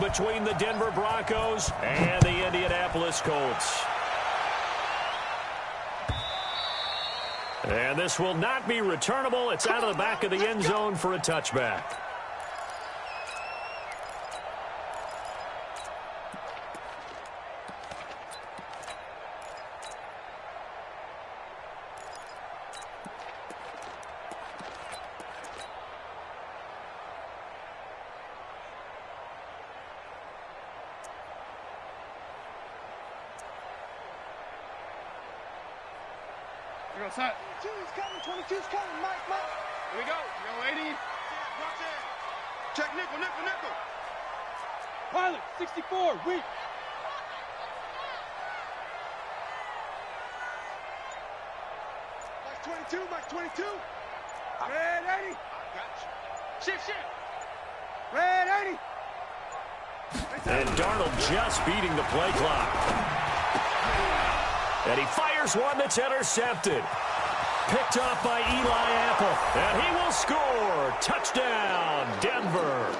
between the Denver Broncos and the Indianapolis Colts. And this will not be returnable. It's out of the back of the end zone for a touchback. Outside. 22's coming, 22's coming, Mike. Here we go. Young lady. Watch it. Check nickel. Pilot, 64, weak. Mike 22. Red 80. Gotcha. Shift. Red 80. And Darnold just beating the play clock. And he fires one that's intercepted. Picked off by Eli Apple. And he will score. Touchdown, Denver.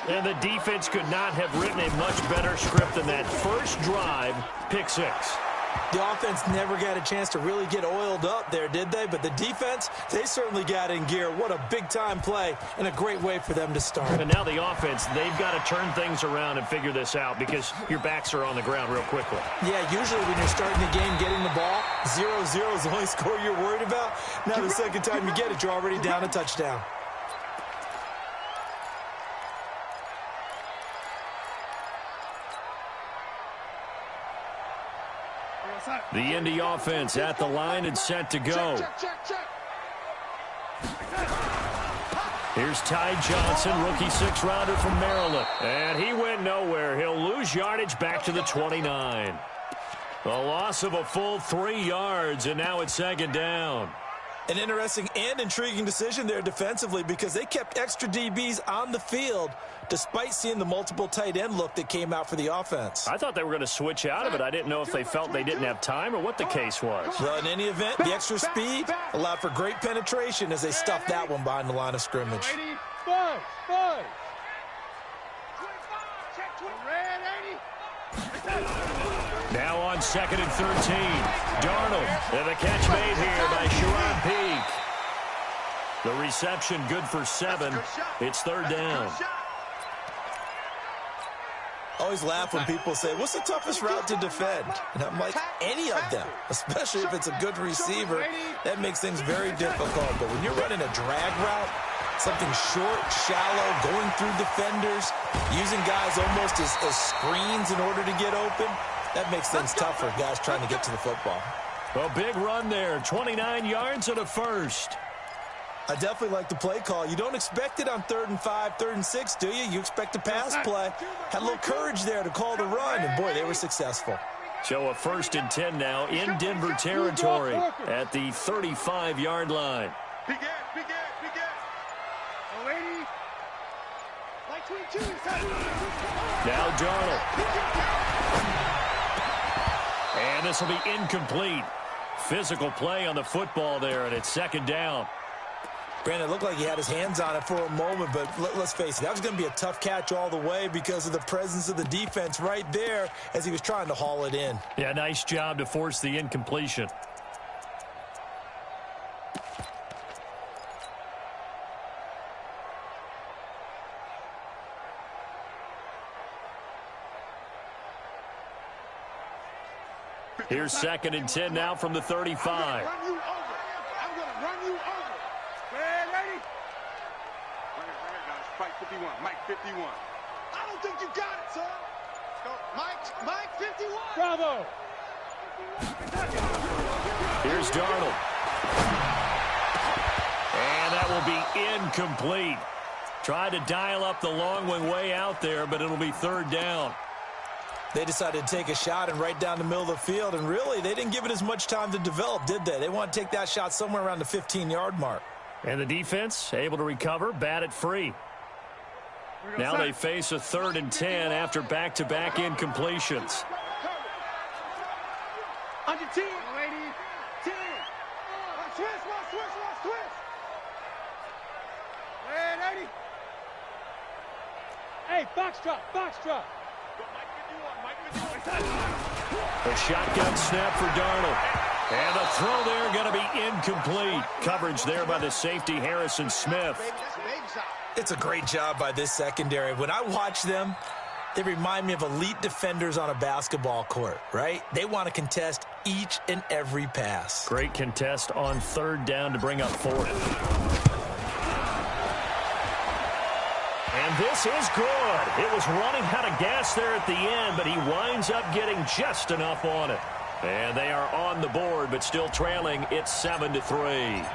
And the defense could not have written a much better script than that first drive, pick six. The offense never got a chance to really get oiled up there, did they? But the defense, they certainly got in gear. What a big-time play and a great way for them to start. And now the offense, they've got to turn things around and figure this out because your backs are on the ground real quickly. Yeah, usually when you're starting the game getting the ball, 0-0 is the only score you're worried about. Now the second time you get it, you're already down a touchdown. The Indy offense at the line and set to go. Check. Here's Ty Johnson, rookie six-rounder from Maryland. And he went nowhere. He'll lose yardage back to the 29. A loss of a full 3 yards, and now it's second down. An interesting and intriguing decision there defensively because they kept extra DBs on the field despite seeing the multiple tight end look that came out for the offense. I thought they were going to switch out of it. I didn't know if they felt they didn't have time or what the case was. Well, in any event, the extra speed allowed for great penetration as they stuffed that one behind the line of scrimmage. 85. 25. Check 20. Red 80. Now on second and 13. Darnold. And the catch made here by Sherrod Peak. The reception good for 7. It's third down. I always laugh when people say, what's the toughest route to defend? And I'm like, any of them, especially if it's a good receiver. That makes things very difficult. But when you're running a drag route, something short, shallow, going through defenders, using guys almost as screens in order to get open, that makes things tough for guys trying to get to the football. A big run there, 29 yards and a first. I definitely like the play call. You don't expect it on 3rd and 5, 3rd and 6, do you? You expect a pass play. Had a little courage there to call the run, and boy, they were successful. So a 1st and 10 now in Denver territory at the 35-yard line. Big Ed. Lady. Like 22. Now Darnold. And this will be incomplete. Physical play on the football there, and it's second down. Brandon, it looked like he had his hands on it for a moment, but let's face it, that was going to be a tough catch all the way because of the presence of the defense right there as he was trying to haul it in. Yeah, nice job to force the incompletion. Here's 2nd and 10 now from the 35. I'm going to run you over. Red 80. Right, guys. Fight 51. Mike 51. I don't think you got it, son. Go. Mike 51. Bravo. Here's Darnold. And that will be incomplete. Tried to dial up the long way out there, but it'll be third down. They decided to take a shot and right down the middle of the field, and really, they didn't give it as much time to develop, did they? They want to take that shot somewhere around the 15-yard mark. And the defense able to recover, bat it free. Now they face a 3rd and 10 after back-to-back incompletions. On your team, lady. 10. Twist. Red 80. Hey, box drop. A shotgun snap for Darnold. And the throw there going to be incomplete. Coverage there by the safety, Harrison Smith. It's a great job by this secondary. When I watch them, they remind me of elite defenders on a basketball court, right? They want to contest each and every pass. Great contest on third down to bring up fourth. And this is good. It was running out of gas there at the end, but he winds up getting just enough on it. And they are on the board, but still trailing. It's 7-3.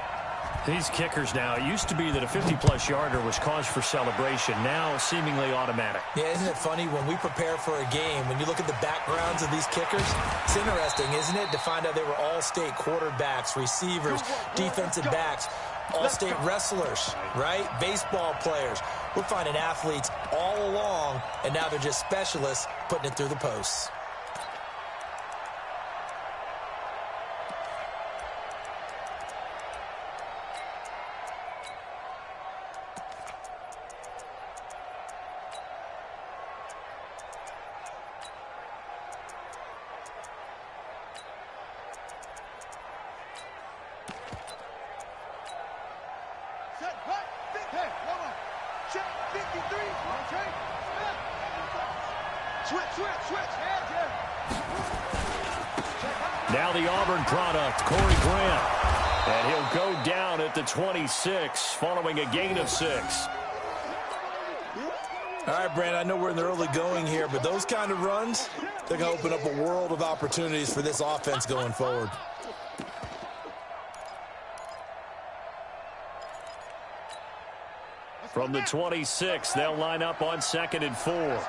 These kickers now, it used to be that a 50-plus yarder was cause for celebration. Now, seemingly automatic. Yeah, isn't it funny? When we prepare for a game, when you look at the backgrounds of these kickers, it's interesting, isn't it, to find out they were all-state quarterbacks, receivers, defensive backs, all-state wrestlers, right? Baseball players. We're finding athletes all along, and now they're just specialists putting it through the posts. Now the Auburn product, Corey Grant. And he'll go down at the 26 following a gain of 6. All right, Brandon, I know we're in the early going here, but those kind of runs, they're going to open up a world of opportunities for this offense going forward. From the 26, they'll line up on 2nd and 4.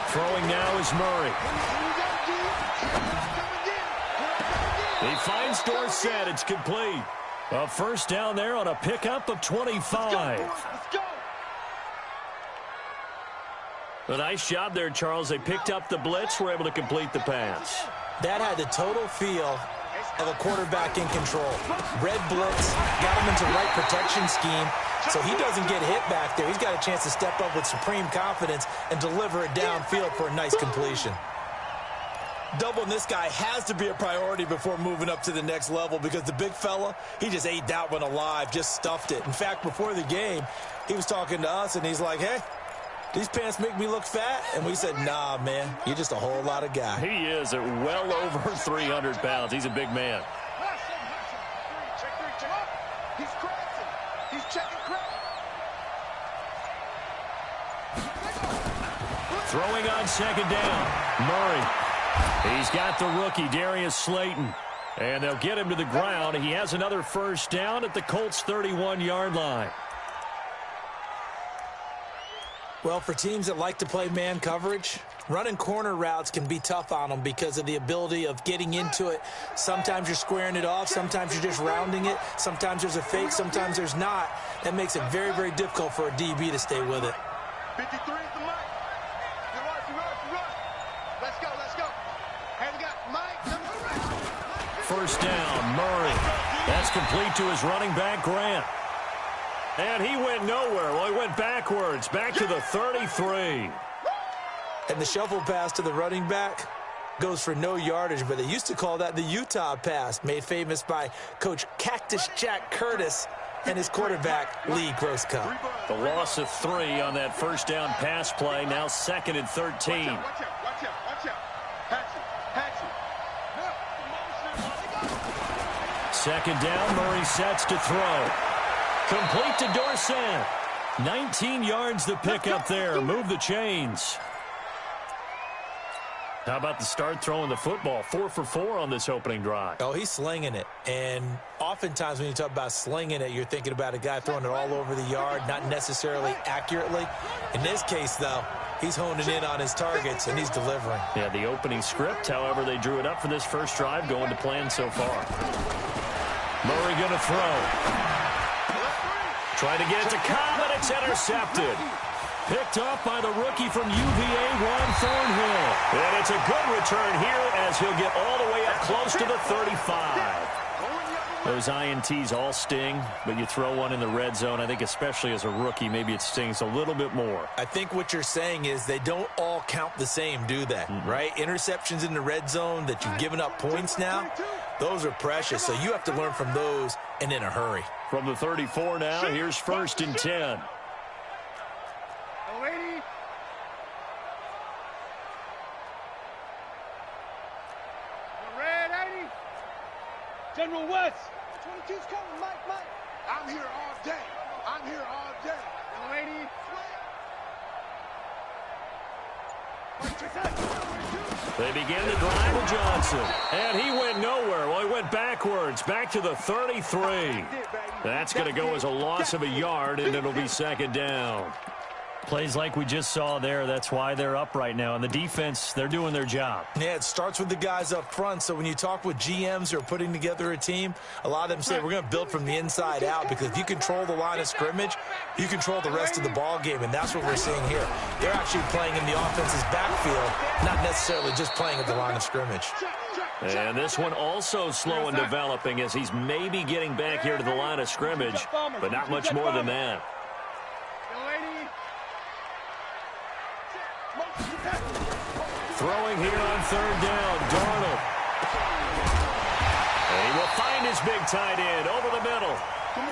Throwing now is Murray. He finds Dorsett. It's complete. A first down there on a pickup of 25. A nice job there, Charles. They picked up the blitz, were able to complete the pass. That had the total feel of a quarterback in control. Red blitz, got him into right protection scheme, so he doesn't get hit back there. He's got a chance to step up with supreme confidence and deliver it downfield for a nice completion. Doubling this guy has to be a priority before moving up to the next level because the big fella, he just ate that one alive, just stuffed it. In fact, before the game, he was talking to us, and he's like, hey, these pants make me look fat? And we said, nah, man, you're just a whole lot of guy. He is at well over 300 pounds. He's a big man. He's crossing. He's checking crack. Throwing on 2nd down. Murray. He's got the rookie, Darius Slayton. And they'll get him to the ground. He has another first down at the Colts' 31-yard line. Well, for teams that like to play man coverage, running corner routes can be tough on them because of the ability of getting into it. Sometimes you're squaring it off. Sometimes you're just rounding it. Sometimes there's a fake. Sometimes there's not. That makes it very, very difficult for a DB to stay with it. 53 is the mic. You're right. Let's go. Hey, we got Mike. First down, Murray. That's complete to his running back, Grant. And he went nowhere. Well, he went backwards, back to the 33. And the shuffle pass to the running back goes for no yardage, but they used to call that the Utah pass, made famous by Coach Cactus Jack Curtis and his quarterback, Lee Grosscup. The loss of 3 on that first down pass play, now 2nd and 13. Watch out. Hatchet. 2nd down, Murray sets to throw. Complete to Dorsett. 19 yards the pick up there. Move the chains. How about the start throwing the football? 4 for 4 on this opening drive. Oh, he's slinging it. And oftentimes when you talk about slinging it, you're thinking about a guy throwing it all over the yard, not necessarily accurately. In this case, though, he's honing in on his targets, and he's delivering. Yeah, the opening script, however, they drew it up for this first drive, going to plan so far. Murray going to throw. Trying to get it to Cobb, and it's intercepted. Picked off by the rookie from UVA, Juan Thornhill. And it's a good return here as he'll get all the way up close to the 35. Those INTs all sting, but you throw one in the red zone, I think especially as a rookie, maybe it stings a little bit more. I think what you're saying is they don't all count the same, do they? Right? Interceptions in the red zone that you've given up points now, those are precious. So you have to learn from those and in a hurry. From the 34 now, here's 1st and 10. General West. 22's coming, Mike. I'm here all day. Lady. They begin to drive with Johnson. And he went nowhere. Well, he went backwards, back to the 33. That's going to go as a loss of a yard, and it'll be 2nd down. Plays like we just saw there, that's why they're up right now. And the defense, they're doing their job. Yeah, it starts with the guys up front. So when you talk with GMs who are putting together a team, a lot of them say we're going to build from the inside out, because if you control the line of scrimmage, you control the rest of the ball game, and that's what we're seeing here. They're actually playing in the offense's backfield, not necessarily just playing at the line of scrimmage. And this one also slow in developing as he's maybe getting back here to the line of scrimmage, but not much more than that. Throwing here on 3rd down, Darnold. And he will find his big tight end over the middle.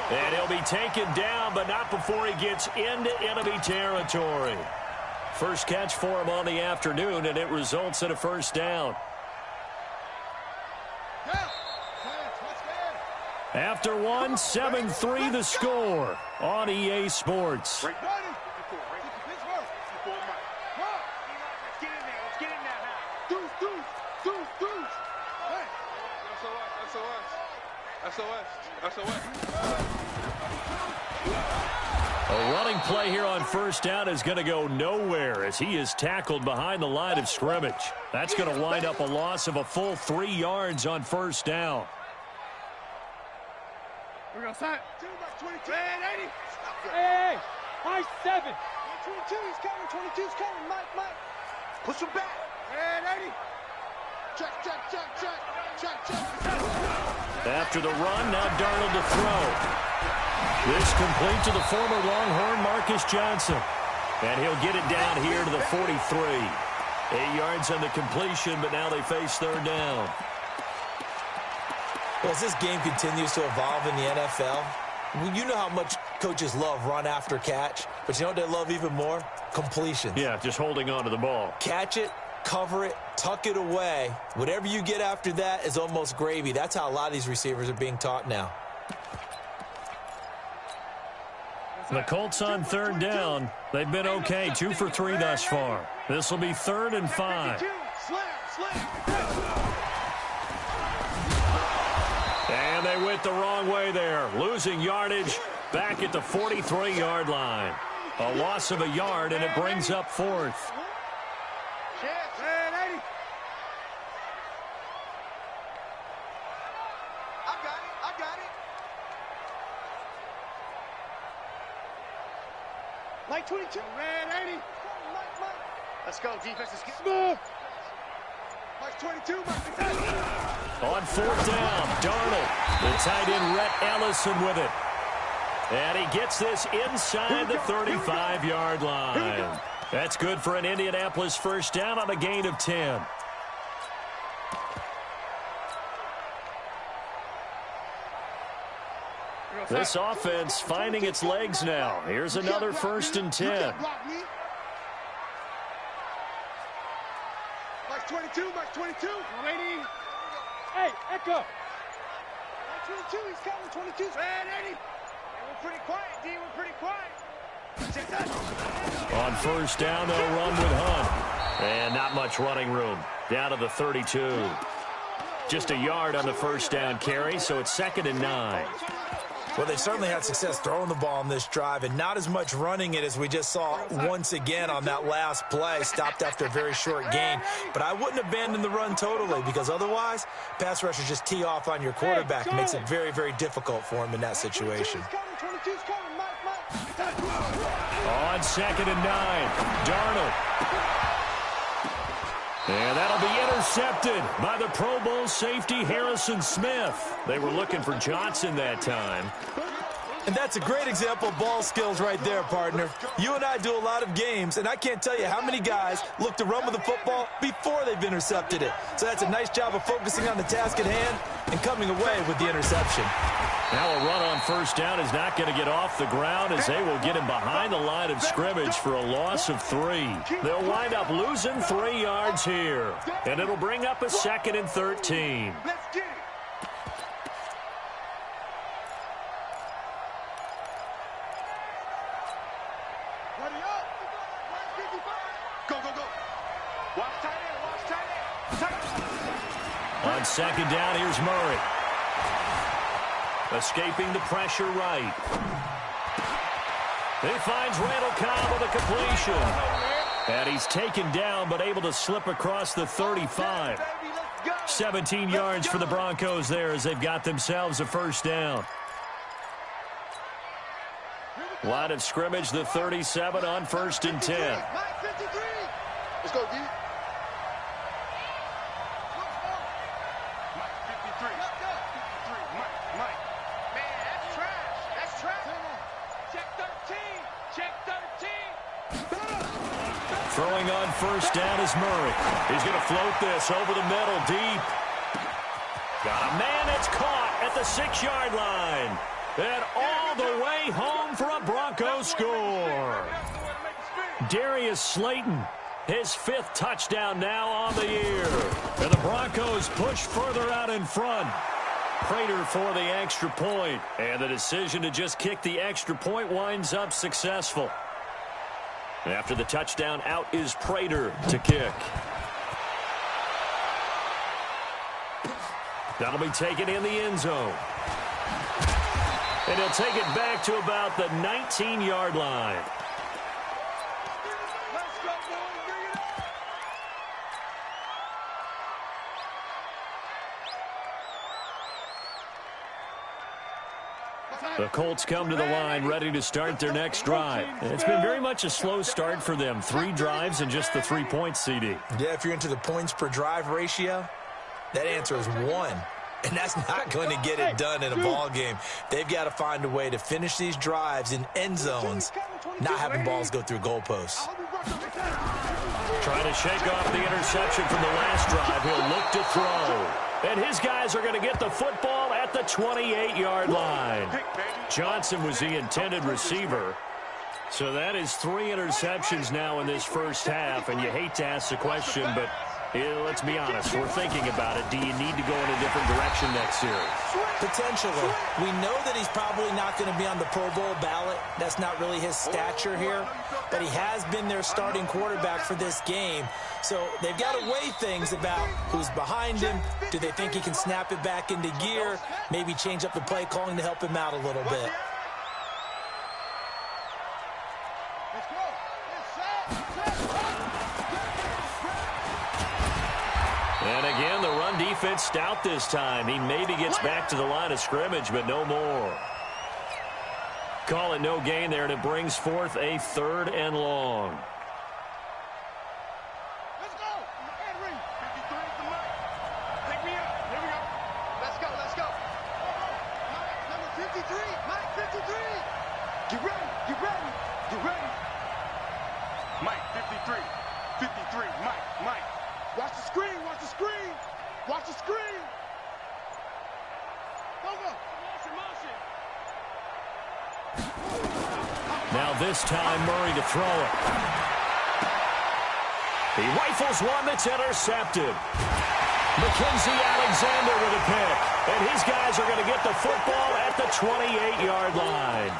And he'll be taken down, but not before he gets into enemy territory. First catch for him on the afternoon, and it results in a 1st down. After one, 7-3 the score on EA Sports. A running play here on 1st down is going to go nowhere as he is tackled behind the line of scrimmage. That's going to wind up a loss of a full 3 yards on 1st down. We're going to start. Hey, high 7. 22, he's coming. 22's coming. Mike. Push him back. Hey, 80. Check. After the run, now Darnold to throw. This complete to the former Longhorn Marcus Johnson. And he'll get it down here to the 43. 8 yards on the completion, but now they face 3rd down. Well, as this game continues to evolve in the NFL, you know how much coaches love run after catch, but you know what they love even more? Completions. Yeah, just holding on to the ball. Catch it, cover it, tuck it away. Whatever you get after that is almost gravy. That's how a lot of these receivers are being taught now. The Colts on 3rd down. They've been okay, 2 for 3 thus far. This will be 3rd and 5. And they went the wrong way there, losing yardage back at the 43-yard line. A loss of a yard, and it brings up 4th. I got it. Mike 22. Red 80. Mike. Let's go, defense. Let's get move. Mike 22. On 4th down, Darnold. The tight end, Rhett Ellison with it. And he gets this inside the 35-yard line. That's good for an Indianapolis 1st down on a gain of 10. This offense finding its legs now. Here's another 1st and 10. Mike 22. Lady. Hey, Echo. Mike 22, he's coming. 22's red 80. We're pretty quiet, D. We're pretty quiet. On 1st down, they'll run with Hunt. And not much running room. Down to the 32. Just a yard on the 1st down carry, so it's 2nd and 9. Well, they've certainly had success throwing the ball on this drive, and not as much running it as we just saw once again on that last play, stopped after a very short gain. But I wouldn't abandon the run totally, because otherwise, pass rushers just tee off on your quarterback. It makes it very, very difficult for him in that situation. On 2nd and 9, Darnold. And that'll be intercepted by the Pro Bowl safety Harrison Smith. They were looking for Johnson that time. And that's a great example of ball skills right there, partner. You and I do a lot of games, and I can't tell you how many guys look to run with the football before they've intercepted it. So that's a nice job of focusing on the task at hand and coming away with the interception. Now a run on first down is not going to get off the ground as they will get him behind the line of scrimmage for a loss of 3. They'll wind up losing 3 yards here, and it'll bring up a 2nd and 13. Let's get it. Go, go, go. Watch tight end, watch tight end. On 2nd down, here's Murray. Escaping the pressure right. He finds Randall Cobb with a completion. And he's taken down but able to slip across the 35. 17 yards for the Broncos there as they've got themselves a first down. Line of scrimmage, the 37 on 1st and 10. Let's go, D. Mike, 53. 53. Mike. Man, that's trash. That's trash. Check 13. Check 13. Throwing on first down is Murray. He's going to float this over the middle, deep. Got a man that's caught at the 6-yard line. And all the way home for a Broncos score. Darius Slayton, his 5th touchdown now on the year. And the Broncos push further out in front. Prater for the extra point. And the decision to just kick the extra point winds up successful. After the touchdown, out is Prater to kick. That'll be taken in the end zone. And he'll take it back to about the 19-yard line. Let's go, boys. Bring it. The Colts come to the line ready to start their next drive. And it's been very much a slow start for them. 3 drives and just the 3 points, CD. Yeah, if you're into the points per drive ratio, that answer is 1. And that's not going to get it done in a ball game. They've got to find a way to finish these drives in end zones, not having balls go through goalposts. Trying to shake off the interception from the last drive. He'll look to throw. And his guys are going to get the football at the 28-yard line. Johnson was the intended receiver. So that is 3 interceptions now in this first half. And you hate to ask the question, but let's be honest. We're thinking about it. Do you need to go in a different direction next series? Potentially. We know that he's probably not going to be on the Pro Bowl ballot. That's not really his stature here. But he has been their starting quarterback for this game. So they've got to weigh things about who's behind him. Do they think he can snap it back into gear? Maybe change up the play calling to help him out a little bit. And again, the run defense stout this time. He maybe gets back to the line of scrimmage, but no more. Call it no gain there, and it brings forth a 3rd and long. Let's go. Henry. 53 is the mark. Pick me up. Here we go. Let's go. Let's go. Mike, number 53. Mike, 53. Get ready. Get ready. Get ready. Mike, 53. 53. Mike. Watch the screen. Watch the screen. Watch the screen. Go, go. Motion. Now this time, Murray to throw it. He rifles one that's intercepted. Mackenzie Alexander with a pick. And his guys are going to get the football at the 28-yard line.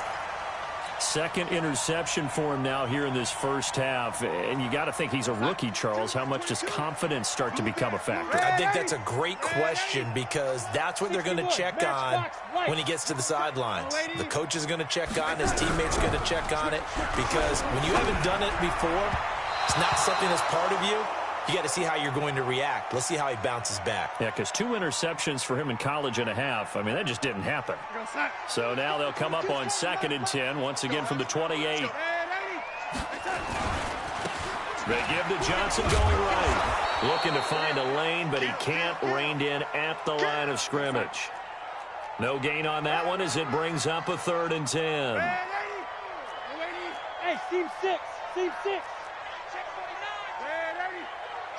2nd interception for him now here in this first half. And you got to think he's a rookie, Charles. How much does confidence start to become a factor? I think that's a great question because that's what they're going to check on when he gets to the sidelines. The coach is going to check on, his teammates are going to check on it because when you haven't done it before, it's not something that's part of you. You got to see how you're going to react. Let's see how he bounces back. Yeah, because 2 interceptions for him in college and a half. I mean, that just didn't happen. So now they'll come up on 2nd and 10, once again from the 28. They give to Johnson going right. Looking to find a lane, but he can't. Reined in at the line of scrimmage. No gain on that one as it brings up a 3rd and 10. Hey, seam 6. Seam 6.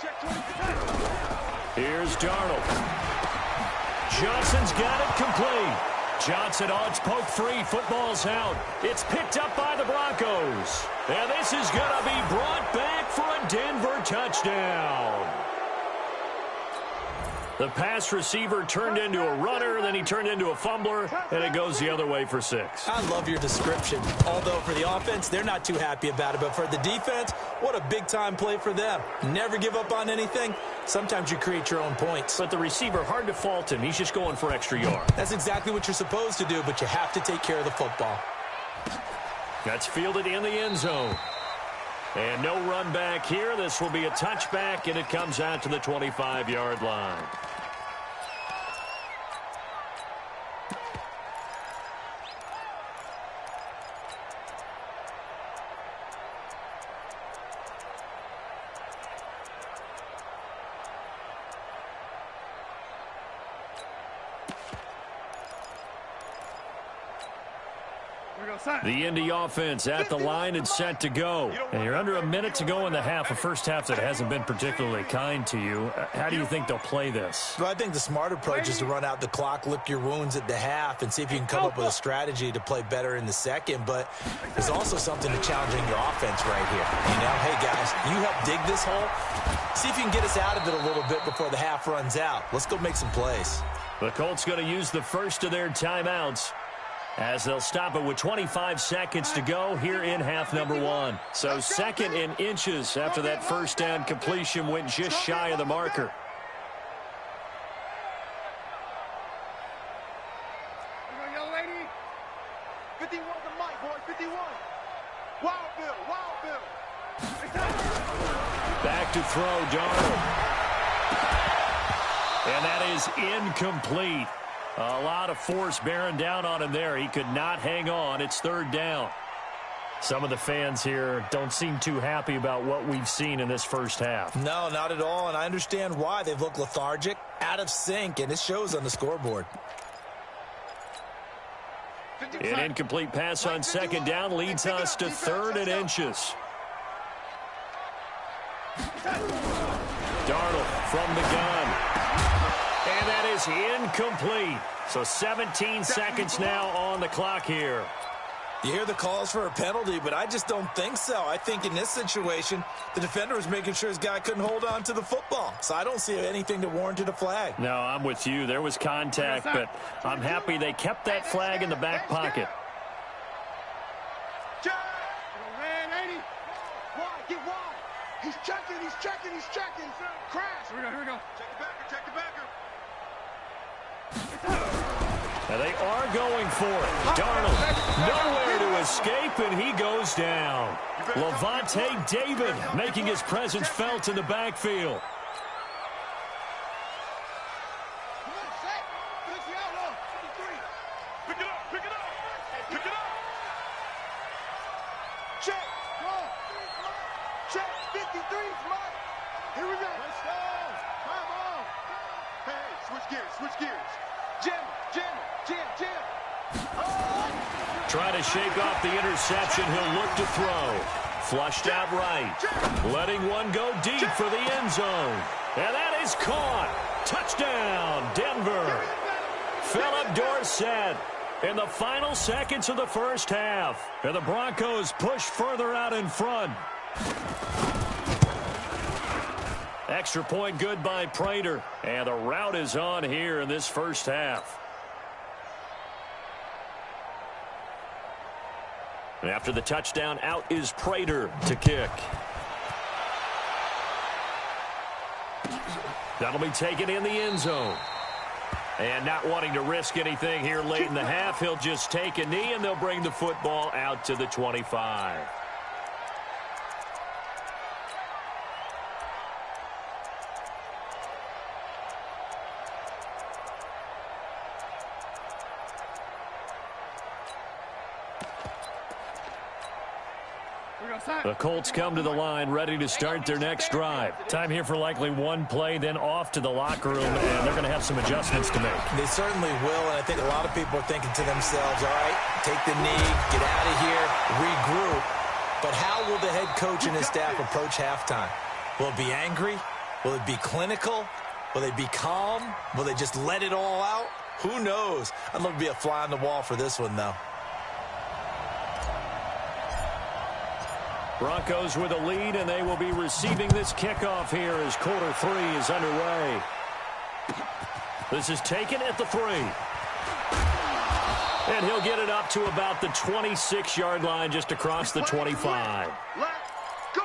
Check 29. Here's Darnold. Johnson's got it complete. Johnson on its poke free. Football's out. It's picked up by the Broncos. And this is going to be brought back for a Denver touchdown. The pass receiver turned into a runner, then he turned into a fumbler, and it goes the other way for 6. I love your description. Although for the offense, they're not too happy about it. But for the defense, what a big-time play for them. Never give up on anything. Sometimes you create your own points. But the receiver, hard to fault him. He's just going for extra yard. That's exactly what you're supposed to do, but you have to take care of the football. That's fielded in the end zone. And no run back here. This will be a touchback, and it comes out to the 25-yard line. The Indy offense at the line and set to go. And you're under a minute to go in the half, a first half that hasn't been particularly kind to you. How do you think they'll play this? Well, I think the smart approach is to run out the clock, lick your wounds at the half, and see if you can come up with a strategy to play better in the second. But there's also something to challenging your offense right here. You know, hey, guys, you help dig this hole. See if you can get us out of it a little bit before the half runs out. Let's go make some plays. The Colts going to use the first of their timeouts, as they'll stop it with 25 seconds to go here in half number 1. So 2nd and inches after that first down completion went just shy of the marker. Here we go, young lady. 51 to Mike, boy, 51. Wild Bill. Back to throw, Darnold. And that is incomplete. A lot of force bearing down on him there. He could not hang on. It's 3rd down. Some of the fans here don't seem too happy about what we've seen in this first half. No, not at all, and I understand why. They've looked lethargic, out of sync, and it shows on the scoreboard. An incomplete pass on 2nd down leads us to 3rd and inches. Darnold from the gun. And that is incomplete. So 17 seconds now on the clock here. You hear the calls for a penalty, but I just don't think so. I think in this situation, the defender was making sure his guy couldn't hold on to the football. So I don't see anything that warranted a flag. No, I'm with you. There was contact, but I'm happy they kept that flag in the back pocket. Get wide. He's checking. Crash. Here we go. Check the backer. Now they are going for it. Darnold nowhere to escape, and he goes down. Lavonte David making his presence felt in the backfield. Come on, set. Finish the outlaw. 53. Pick it up. Check. Come on. Check. 53. Mike. Here we go. Let's go. Come on. Hey, switch gears. Jim. Trying to shake off the interception. He'll look to throw. Flushed out right. Letting one go deep for the end zone. And that is caught. Touchdown, Denver. Philip Dorsett in the final seconds of the first half. And the Broncos push further out in front. Extra point good by Prater. And the route is on here in this first half. And after the touchdown, out is Prater to kick. That'll be taken in the end zone. And not wanting to risk anything here late in the half, he'll just take a knee, and they'll bring the football out to the 25. The Colts come to the line, ready to start their next drive. Time here for likely one play, then off to the locker room, and they're going to have some adjustments to make. They certainly will, and I think a lot of people are thinking to themselves, all right, take the knee, get out of here, regroup. But how will the head coach and his staff approach halftime? Will it be angry? Will it be clinical? Will they be calm? Will they just let it all out? Who knows? I'd love to be a fly on the wall for this one, though. Broncos with a lead, and they will be receiving this kickoff here as quarter 3 is underway. This is taken at the 3. And he'll get it up to about the 26-yard line, just across the 25. Let's go.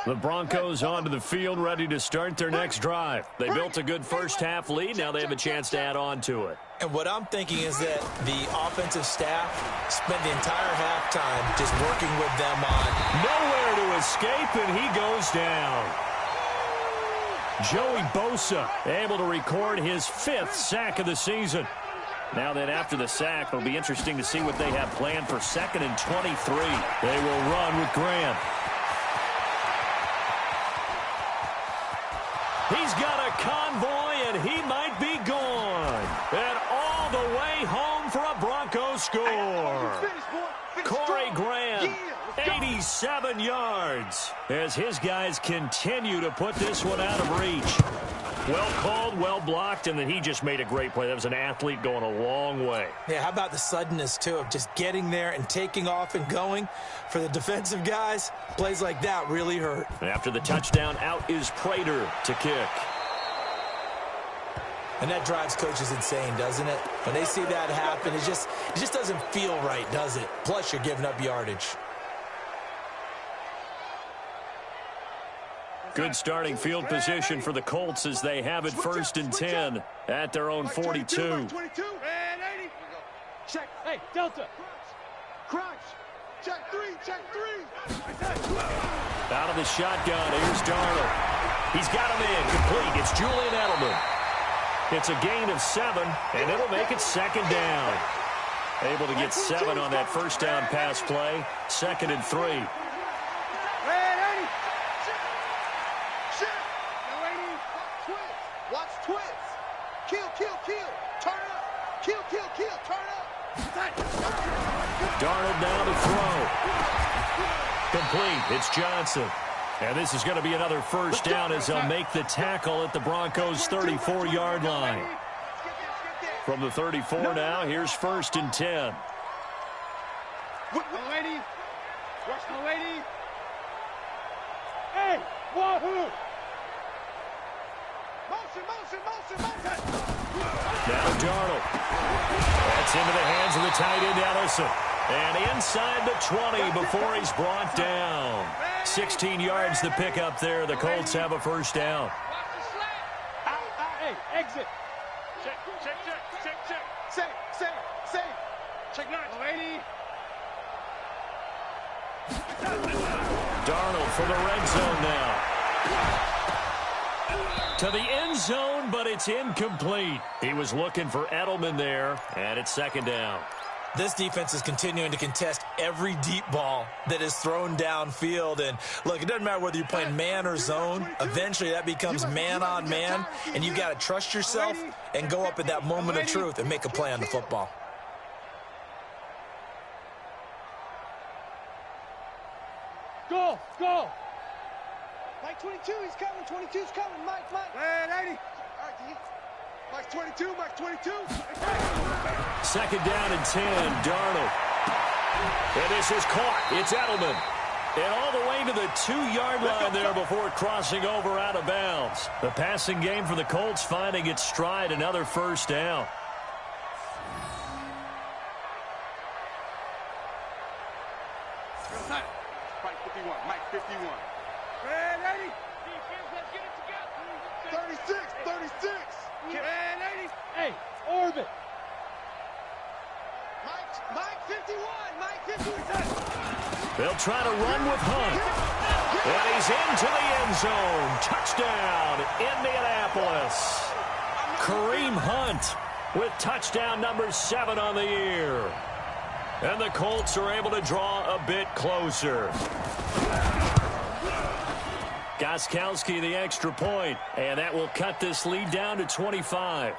The Broncos onto the field, ready to start their next drive. They built a good first-half lead. Now they have a chance to add on to it. And what I'm thinking is that the offensive staff spent the entire halftime just working with them on Nowhere to escape, and he goes down. Joey Bosa able to record his 5th sack of the season. Now then, after the sack, it'll be interesting to see what they have planned for 2nd and 23. They will run with Grant. He's got a convoy, and he might be gone. And all the way home for a Broncos score. Corey Grant, 87 yards, as his guys continue to put this one out of reach. Well called, well blocked, and then he just made a great play. That was an athlete going a long way. Yeah, how about the suddenness, too, of just getting there and taking off and going? For the defensive guys, plays like that really hurt. After the touchdown, out is Prater to kick. And that drives coaches insane, doesn't it? When they see that happen, it just doesn't feel right, does it? Plus, you're giving up yardage. Good starting field position for the Colts as they have it 1st and 10 at their own 42. Check. Hey, Delta. Crunch. Check 3. Check 3. Out of the shotgun, here's Darnold. He's got him in, complete. It's Julian Edelman. It's a gain of 7, and it'll make it 2nd down. Able to get 7 on that first down pass play. 2nd and 3. Watch twits. Kill. Turn up. Kill. Turn up. Darnold now to throw. Complete. It's Johnson. And this is going to be another first down as they'll make the tackle at the Broncos' 34-yard line. From the 34 now, here's 1st and 10. Watch the lady. Hey, wahoo! Motion. Now Darnold. That's into the hands of the tight end, Ellison. And inside the 20 before he's brought down. 16 yards to pick up there. The Colts have a first down. Hey, exit. Check. Say. Check 9. Lady. Darnold for the red zone now. To the end zone, but it's incomplete. He was looking for Edelman there, and it's 2nd down. This defense is continuing to contest every deep ball that is thrown downfield. And, look, it doesn't matter whether you're playing man or zone. Eventually, that becomes man-on-man, and you've got to trust yourself and go up at that moment of truth and make a play on the football. Go! Mike 22, he's coming. 22's coming. Mike. Hey, 80. All right, Mike's 22. 2nd down and 10, Darnold. And this is caught. It's Edelman. And all the way to the 2-yard line there before crossing over out of bounds. The passing game for the Colts finding its stride, another first down. Mike 51. Mike 51. Red 80. Defense, let's get it together. 36. Red 80. Hey, orbit. Mike They'll try to run with Hunt. And he's into the end zone. Touchdown, Indianapolis. Kareem Hunt with touchdown number 7 on the year. And the Colts are able to draw a bit closer. Gostkowski the extra point, and that will cut this lead down to 25.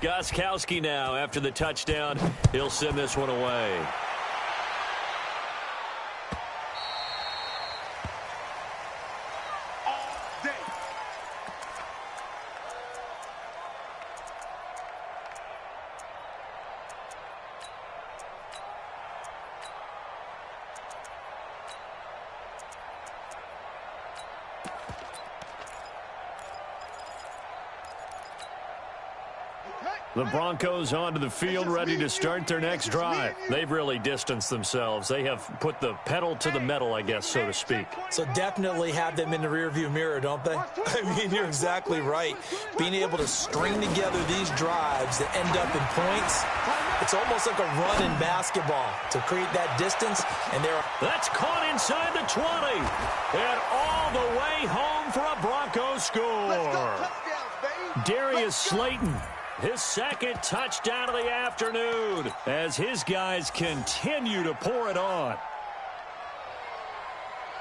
Gostkowski now after the touchdown. He'll send this one away. The Broncos onto the field, ready to start their next drive. They've really distanced themselves. They have put the pedal to the metal, I guess, so to speak. So definitely have them in the rearview mirror, don't they? I mean, you're exactly right. Being able to string together these drives that end up in points, it's almost like a run in basketball to create that distance. And that's caught inside the 20. And all the way home for a Broncos score. Darius Slayton. His second touchdown of the afternoon as his guys continue to pour it on.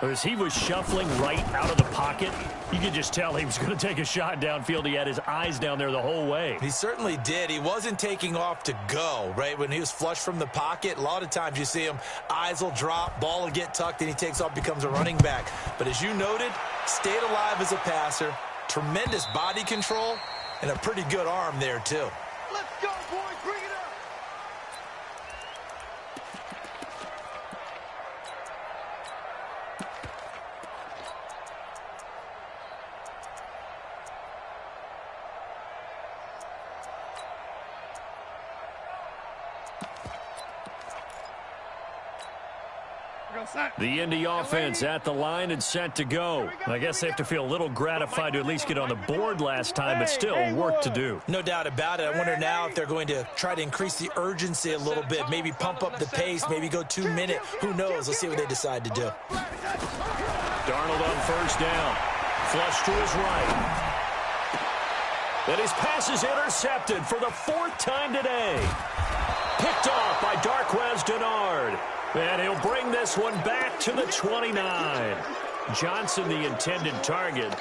As he was shuffling right out of the pocket, you could just tell he was going to take a shot downfield. He had his eyes down there the whole way. He certainly did. He wasn't taking off to go, right? When he was flush from the pocket, a lot of times you see him, eyes will drop, ball will get tucked, and he takes off, becomes a running back. But as you noted, stayed alive as a passer, tremendous body control, and a pretty good arm there, too. Let's go, boys. Bring it up. The Indy offense at the line and set to go. I guess they have to feel a little gratified to at least get on the board last time, but still work to do. No doubt about it. I wonder now if they're going to try to increase the urgency a little bit, maybe pump up the pace, maybe go 2 minute. Who knows? Let's see what they decide to do. Darnold on first down. Flush to his right. And his pass is intercepted for the 4th time today. Picked off by Darqueze Dennard. And he'll bring this one back to the 29. Johnson, the intended target.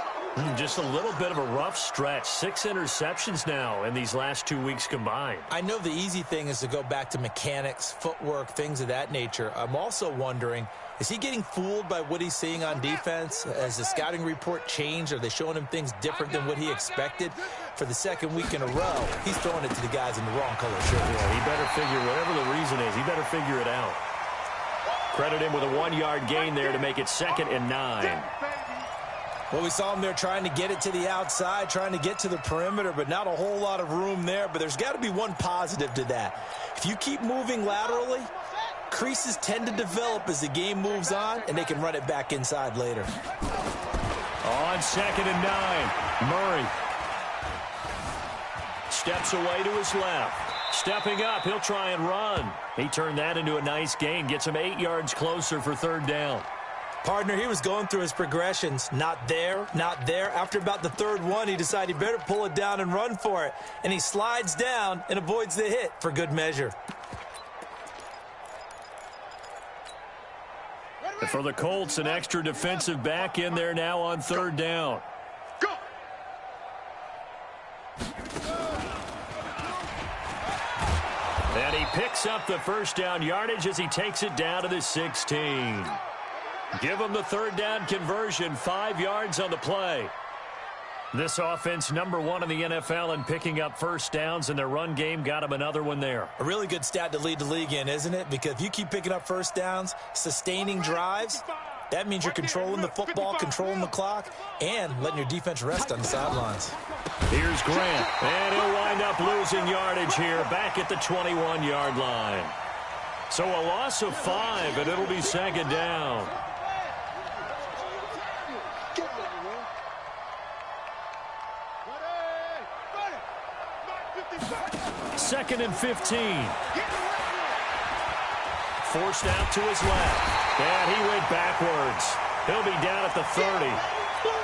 Just a little bit of a rough stretch. 6 interceptions now in these last 2 weeks combined. I know the easy thing is to go back to mechanics, footwork, things of that nature. I'm also wondering, is he getting fooled by what he's seeing on defense? Has the scouting report changed? Are they showing him things different than what he expected? For the 2nd week in a row, he's throwing it to the guys in the wrong color shirt. Yeah, he better figure, whatever the reason is, he better figure it out. Credit him with a 1-yard gain there to make it 2nd and 9. Well, we saw him there trying to get it to the outside, trying to get to the perimeter, but not a whole lot of room there. But there's got to be one positive to that. If you keep moving laterally, creases tend to develop as the game moves on, and they can run it back inside later. On 2nd and 9, Murray steps away to his left. Stepping up, he'll try and run. He turned that into a nice gain, gets him 8 yards closer for 3rd down. Partner, he was going through his progressions. Not there, not there. After about the 3rd one, he decided he better pull it down and run for it. And he slides down and avoids the hit for good measure. And for the Colts, an extra defensive back in there now on 3rd down. Go! And he picks up the 1st down yardage as he takes it down to the 16. Give him the 3rd down conversion, 5 yards on the play. This offense number 1 in the NFL in picking up 1st downs, and their run game got him another one there. A really good stat to lead the league in, isn't it? Because if you keep picking up 1st downs, sustaining drives, that means you're controlling the football, controlling the clock, and letting your defense rest on the sidelines. Here's Grant, and he'll wind up losing yardage here back at the 21-yard line. So a loss of 5, and it'll be 2nd down. 2nd and 15. Forced out to his left. And he went backwards. He'll be down at the 30.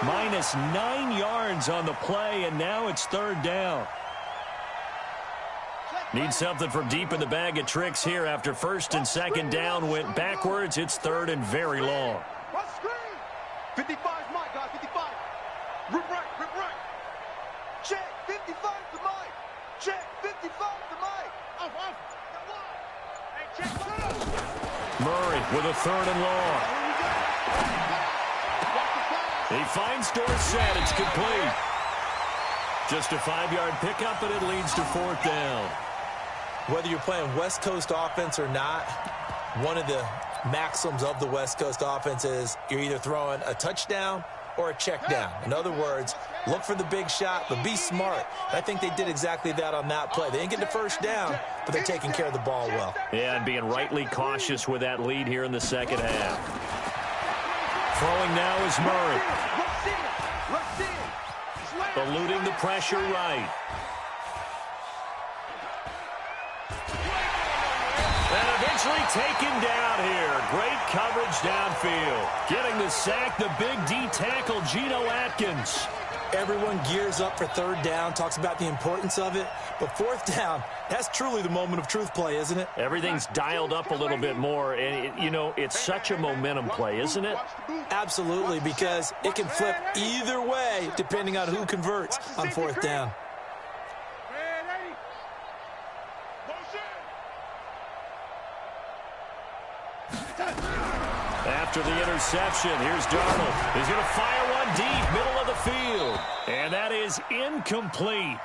Minus 9 yards on the play, and now it's 3rd down. Need something from deep in the bag of tricks here after 1st and 2nd down went backwards. It's 3rd and very long. 55 is Mike, guys, 55. Rip right. Check, 55 to Mike. Check, 55 to Mike. Off. Hey, check. Murray with a 3rd and long. He finds Dorsett. It's complete. Just a 5-yard pickup, and it leads to 4th down. Whether you're playing West Coast offense or not, one of the maxims of the West Coast offense is you're either throwing a touchdown or a check down. In other words, look for the big shot, but be smart. I think they did exactly that on that play. They didn't get the 1st down, but they're taking care of the ball well. Yeah, and being rightly cautious with that lead here in the 2nd half. Throwing now is Murray. Eluding the pressure right. And eventually taken down here. Great coverage downfield. Getting the sack, the big D tackle, Geno Atkins. Everyone gears up for 3rd down, talks about the importance of it. But 4th down, that's truly the moment of truth play, isn't it? Everything's dialed up a little bit more. And, it's such a momentum play, isn't it? Absolutely, because it can flip either way depending on who converts on 4th down. After the interception, here's Darnold. He's going to fire one deep, middle of the field. And that is incomplete.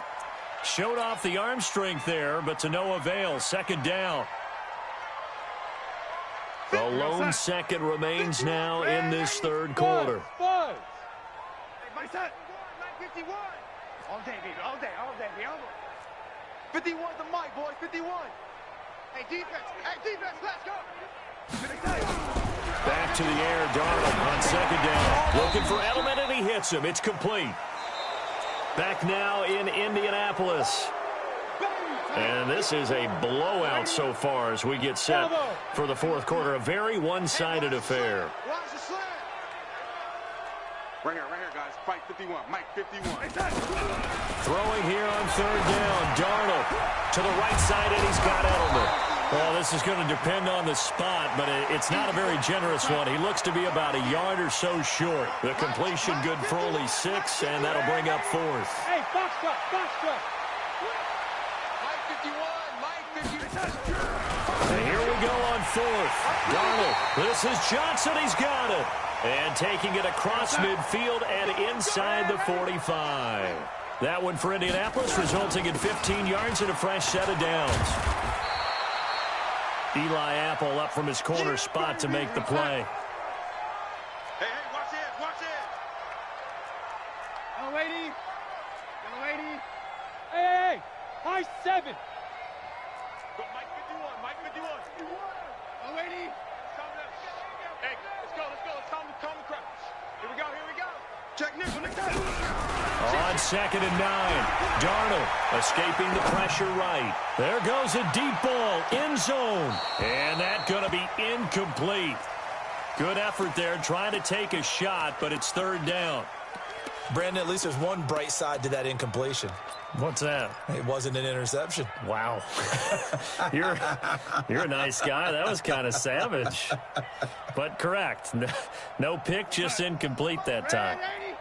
Showed off the arm strength there, but to no avail. 2nd down. The lone second remains now in this 3rd quarter. All day, baby, all day. 51 to Mike, boys, 51. Hey, defense, let's go. Back to the air, Darnold on 2nd down. Looking for Edelman, and he hits him. It's complete. Back now in Indianapolis. And this is a blowout so far as we get set for the 4th quarter. A very one-sided affair. Right here, guys. Fight 51. Mike 51. Throwing here on 3rd down. Darnold to the right side, and he's got Edelman. Well, this is going to depend on the spot, but it's not a very generous one. He looks to be about a yard or so short. The completion good for only 6, and that'll bring up 4th. Hey, box truck. Mike 51. And here we go on 4th. Darnold, this is Johnson. He's got it. And taking it across midfield and inside the 45. That one for Indianapolis, resulting in 15 yards and a fresh set of downs. Eli Apple up from his corner spot to make the play. Hey, watch it. Young lady. Hey. High 7. Go, Mike 51. Young lady. Hey, let's go. Let's calm the crowd. Here we go. Check nickel. On 2nd and 9. Darnold escaping the pressure right. There goes a deep ball, end zone. And that's going to be incomplete. Good effort there, trying to take a shot, but it's 3rd down. Brandon, at least there's one bright side to that incompletion. What's that? It wasn't an interception. Wow. You're a nice guy. That was kind of savage. But correct. No pick, just incomplete that time.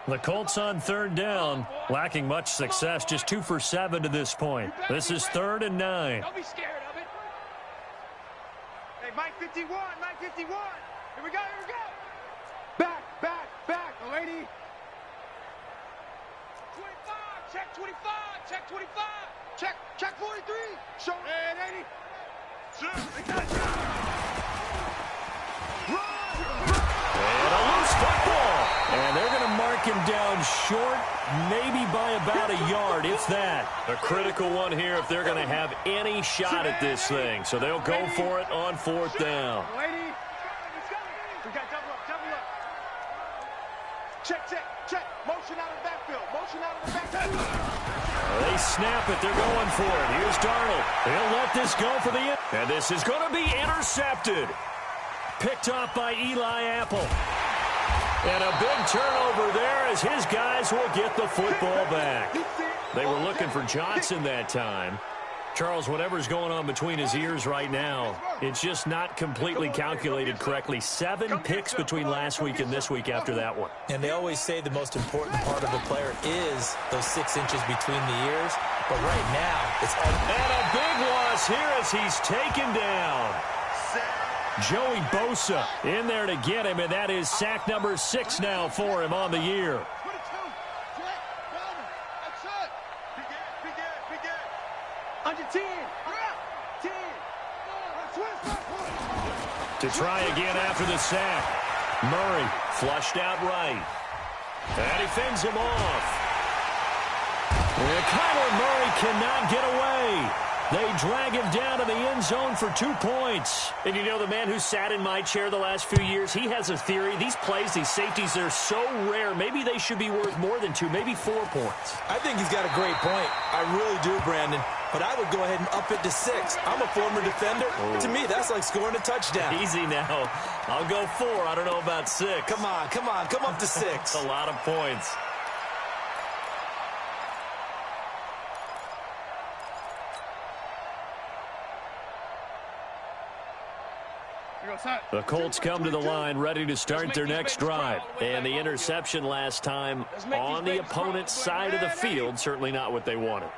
The Colts on 3rd down, lacking much success, just 2 for 7 to this point. This is 3rd and 9. Don't be scared of it. Hey, Mike 51. Here we go. Back. Lady. 25. Check 25. Check 43. Show. Hey, 80. And a loose football. And they're going to mark him down short, maybe by about a yard, if that. A critical one here if they're going to have any shot at this thing. So they'll go for it on 4th down. Lady. We got double up. Check. Motion out of the backfield. They snap it. They're going for it. Here's Darnold. He'll let this go for the end. And this is going to be intercepted. Picked off by Eli Apple. And a big turnover there as his guys will get the football back. They were looking for Johnson that time. Charles, whatever's going on between his ears right now, it's just not completely calculated correctly. 7 picks between last week and this week after that one. And they always say the most important part of a player is those 6 inches between the ears. But right now, it's all... And a big loss here as he's taken down. Joey Bosa in there to get him, and that is sack number 6 now for him on the year. To try again after the sack. Murray flushed out right. And he fends him off. And Kyler Murray cannot get away. They drag him down to the end zone for 2 points. And you know, the man who sat in my chair the last few years, he has a theory. These plays, these safeties, they're so rare. Maybe they should be worth more than 2, maybe 4 points. I think he's got a great point. I really do, Brandon. But I would go ahead and up it to 6. I'm a former defender. Oh. To me, that's like scoring a touchdown. Easy now. I'll go 4. I don't know about 6. Come on. Come up to 6. That's a lot of points. The Colts come to the line, ready to start their next drive. And the interception last time on the opponent's side of the field, certainly not what they wanted.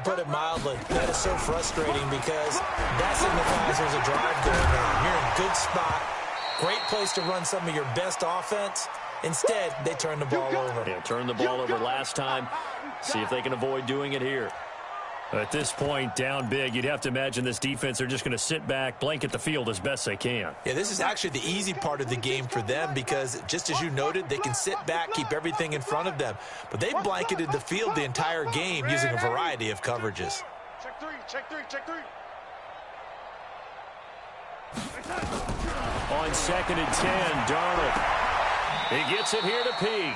Put it mildly, that is so frustrating because that signifies there's a drive going on. You're in a good spot, great place to run some of your best offense. Instead, they turn the ball over. Yeah, turned the ball over last time. See if they can avoid doing it here. At this point, down big, you'd have to imagine this defense are just going to sit back, blanket the field as best they can. Yeah, this is actually the easy part of the game for them because, just as you noted, they can sit back, keep everything in front of them. But they blanketed the field the entire game using a variety of coverages. Check 3, check 3, check 3. On 2nd and 10, Darnold. He gets it here to Peak.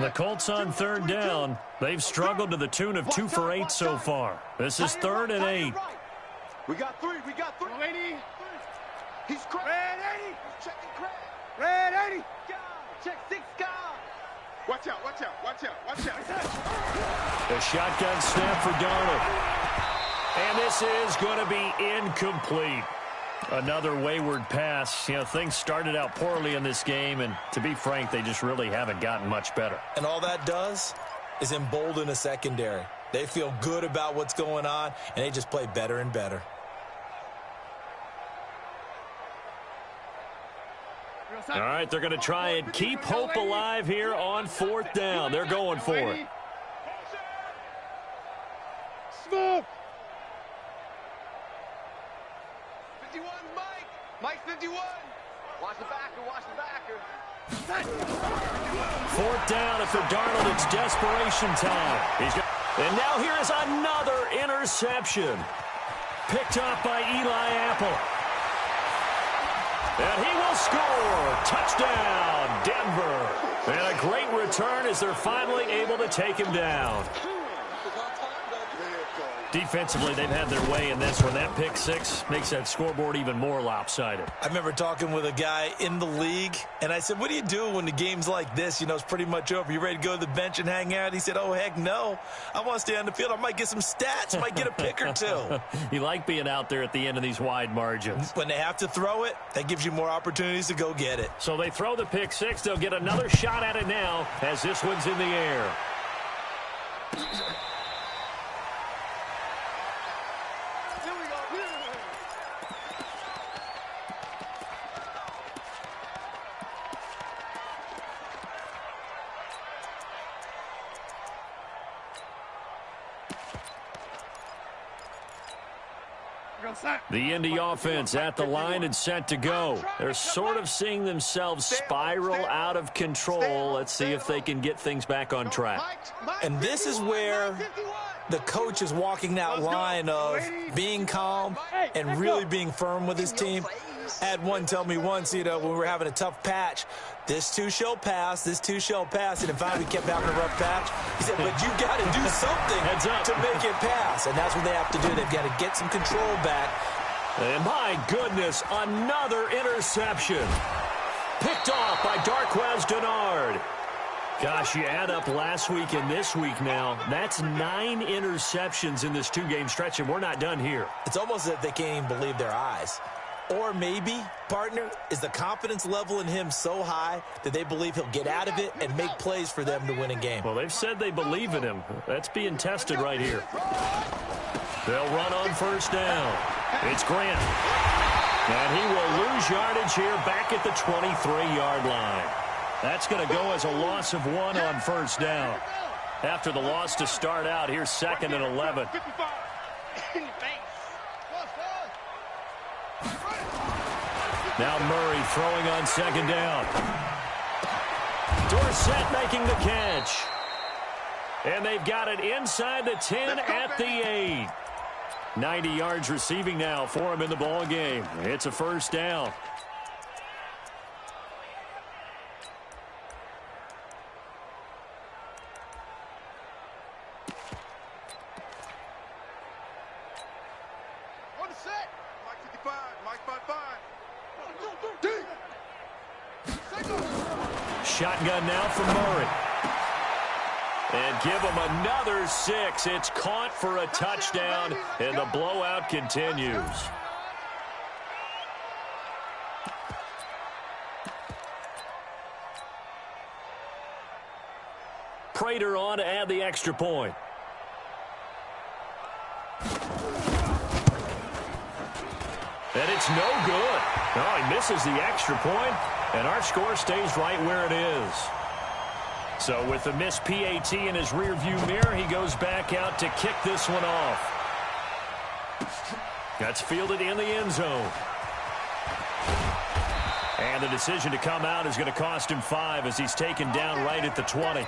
The Colts on 3rd down. They've struggled to the tune of 2 for 8 so far. This is 3rd and 8. We got 3. Ready? He's cracked. Red 80. He's checking crack. Red 80. Check 6 guys. Watch out. The shotgun snap for Darnold. And this is going to be incomplete. Another wayward pass. You know, things started out poorly in this game, and to be frank, they just really haven't gotten much better. And all that does is embolden a secondary. They feel good about what's going on, and they just play better and better. All right, they're going to try and keep hope alive here on 4th down. They're going for it. Smoke! 51, Mike 51. Watch the backer. 4th down, and for Darnold, it's desperation time. And now here is another interception. Picked off by Eli Apple. And he will score. Touchdown, Denver. And a great return as they're finally able to take him down. Defensively, they've had their way in this one. That pick 6 makes that scoreboard even more lopsided. I remember talking with a guy in the league, and I said, what do you do when the game's like this? You know, it's pretty much over. You ready to go to the bench and hang out? He said, oh, heck no. I want to stay on the field. I might get some stats. I might get a pick or 2. You like being out there at the end of these wide margins. When they have to throw it, that gives you more opportunities to go get it. So they throw the pick 6. They'll get another shot at it now as this one's in the air. The Indy offense at the line and set to go. They're sort of seeing themselves spiral out of control. Let's see if they can get things back on track. And this is where the coach is walking that line of being calm and really being firm with his team. I had one tell me once, when we were having a tough patch, this too shall pass, this too shall pass. And if we kept having a rough patch, he said, but you got to do something to make it pass. And that's what they have to do. They've got to get some control back. And my goodness, another interception. Picked off by Darqueze Dennard. Gosh, you add up last week and this week now, that's 9 interceptions in this 2-game stretch, and we're not done here. It's almost as if they can't even believe their eyes. Or maybe, partner, is the confidence level in him so high that they believe he'll get out of it and make plays for them to win a game. Well, they've said they believe in him. That's being tested right here. They'll run on first down. It's Grant. And he will lose yardage here back at the 23-yard line. That's going to go as a loss of 1 on first down. After the loss to start out, here's 2nd and 11. Now Murray throwing on 2nd down. Dorsett making the catch. And they've got it inside the 10 at the 8. 90 yards receiving now for him in the ball game. It's a first down. Shotgun now from Murray. And give him another 6. It's caught for a touchdown, and the blowout continues. Prater on to add the extra point. And it's no good. No, he misses the extra point, and our score stays right where it is. So with the missed PAT in his rearview mirror, he goes back out to kick this one off. That's fielded in the end zone. And the decision to come out is going to cost him 5 as he's taken down right at the 20.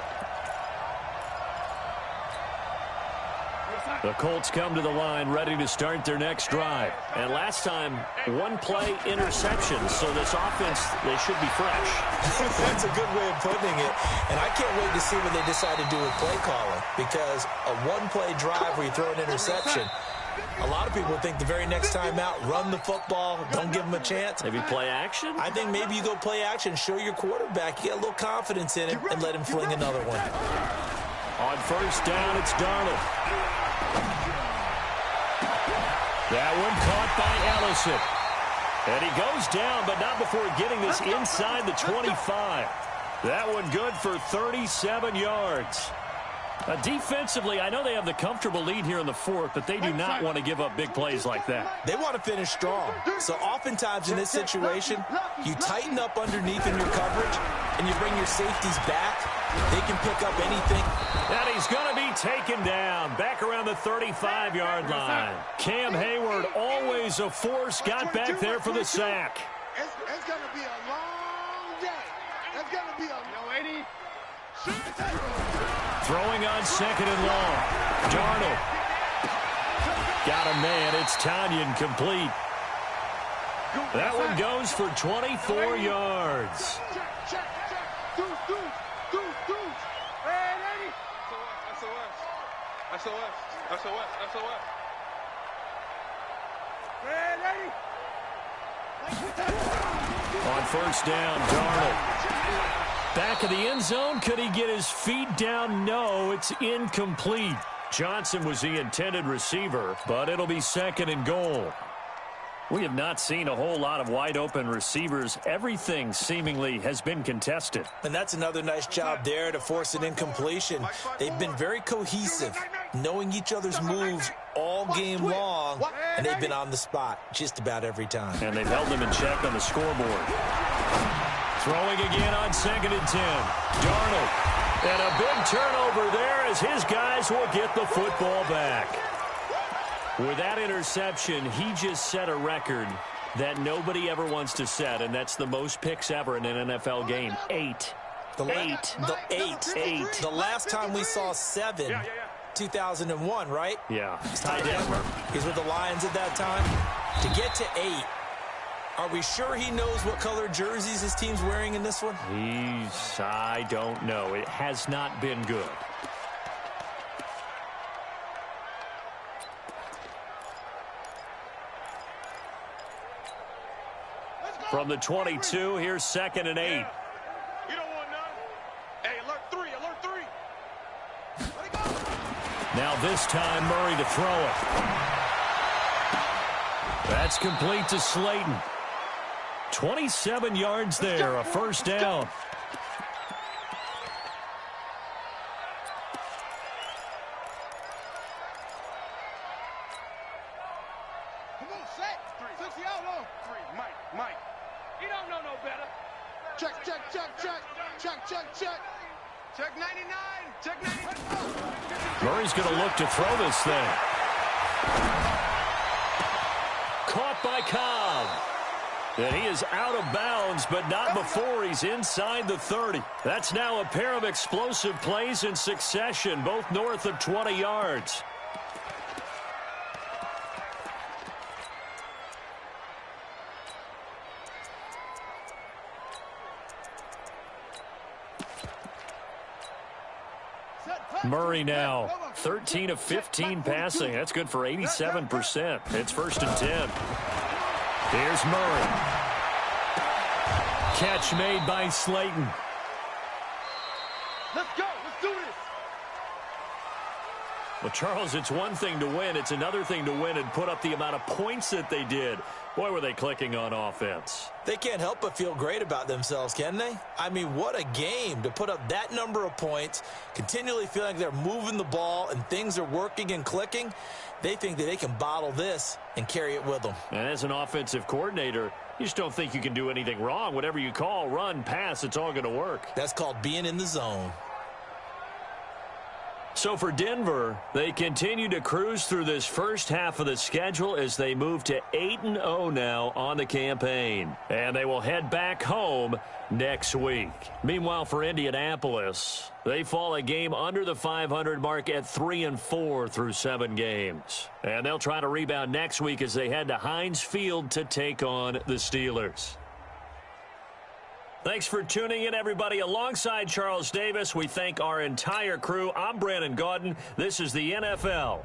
The Colts come to the line ready to start their next drive. And last time, 1-play interception. So this offense, they should be fresh. That's a good way of putting it. And I can't wait to see what they decide to do with play calling. Because a 1-play drive where you throw an interception, a lot of people think the very next time out, run the football, don't give them a chance. Maybe play action? I think maybe you go play action, show your quarterback, you get a little confidence in him, and let him fling another one. On first down, it's Darnold. That one caught by Ellison. And he goes down, but not before getting this inside the 25. That one good for 37 yards. Defensively, I know they have the comfortable lead here in the 4th, but they do not want to give up big plays like that. They want to finish strong. So oftentimes in this situation, you tighten up underneath in your coverage, and you bring your safeties back. They can pick up anything. And he's going to be taken down back around the 35-yard line. Cam Hayward, always a force, got back there for the sack. It's going to be a long day. It's going to be a 80. Throwing on 2nd and long. Darnold. Got a man. It's Tanyan complete. That one goes for 24 yards. On first down, Darnold. Back of the end zone. Could he get his feet down? No, it's incomplete. Johnson was the intended receiver, but it'll be 2nd and goal. We have not seen a whole lot of wide-open receivers. Everything seemingly has been contested. And that's another nice job there to force an incompletion. They've been very cohesive, knowing each other's moves all game long, and they've been on the spot just about every time. And they've held them in check on the scoreboard. Throwing again on 2nd and 10. Darnold. And a big turnover there as his guys will get the football back. With that interception, he just set a record that nobody ever wants to set, and that's the most picks ever in an NFL game. 8. Eight. The last time we saw 7, 2001, right? Yeah. Ty Detmer. He's with the Lions at that time. To get to 8, are we sure he knows what color jerseys his team's wearing in this one? I don't know. It has not been good. From the 22, here's 2nd and 8. You don't want none. Hey, alert 3, alert 3. Let it go. Now this time, Murray to throw it. That's complete to Slayton. 27 yards there, a first down. Come on, set. 6 out on. 3, Mike. You don't know no better. Check. Check 99. Check 99. Murray's going to look to throw this thing. Caught by Cobb. And he is out of bounds, but not before he's inside the 30. That's now a pair of explosive plays in succession, both north of 20 yards. Murray now 13 of 15 passing. That's good for 87%. It's 1st and 10. Here's Murray. Catch made by Slayton. Let's go. Let's do this. Well, Charles, it's one thing to win. It's another thing to win and put up the amount of points that they did. Boy, were they clicking on offense. They can't help but feel great about themselves, can they? I mean, what a game to put up that number of points, continually feeling like they're moving the ball and things are working and clicking. They think that they can bottle this and carry it with them. And as an offensive coordinator, you just don't think you can do anything wrong. Whatever you call, run, pass, it's all going to work. That's called being in the zone. So for Denver, they continue to cruise through this first half of the schedule as they move to 8-0 now on the campaign. And they will head back home next week. Meanwhile, for Indianapolis, they fall a game under the 500 mark at 3-4 through 7 games. And they'll try to rebound next week as they head to Heinz Field to take on the Steelers. Thanks for tuning in, everybody. Alongside Charles Davis, we thank our entire crew. I'm Brandon Gaudin. This is the NFL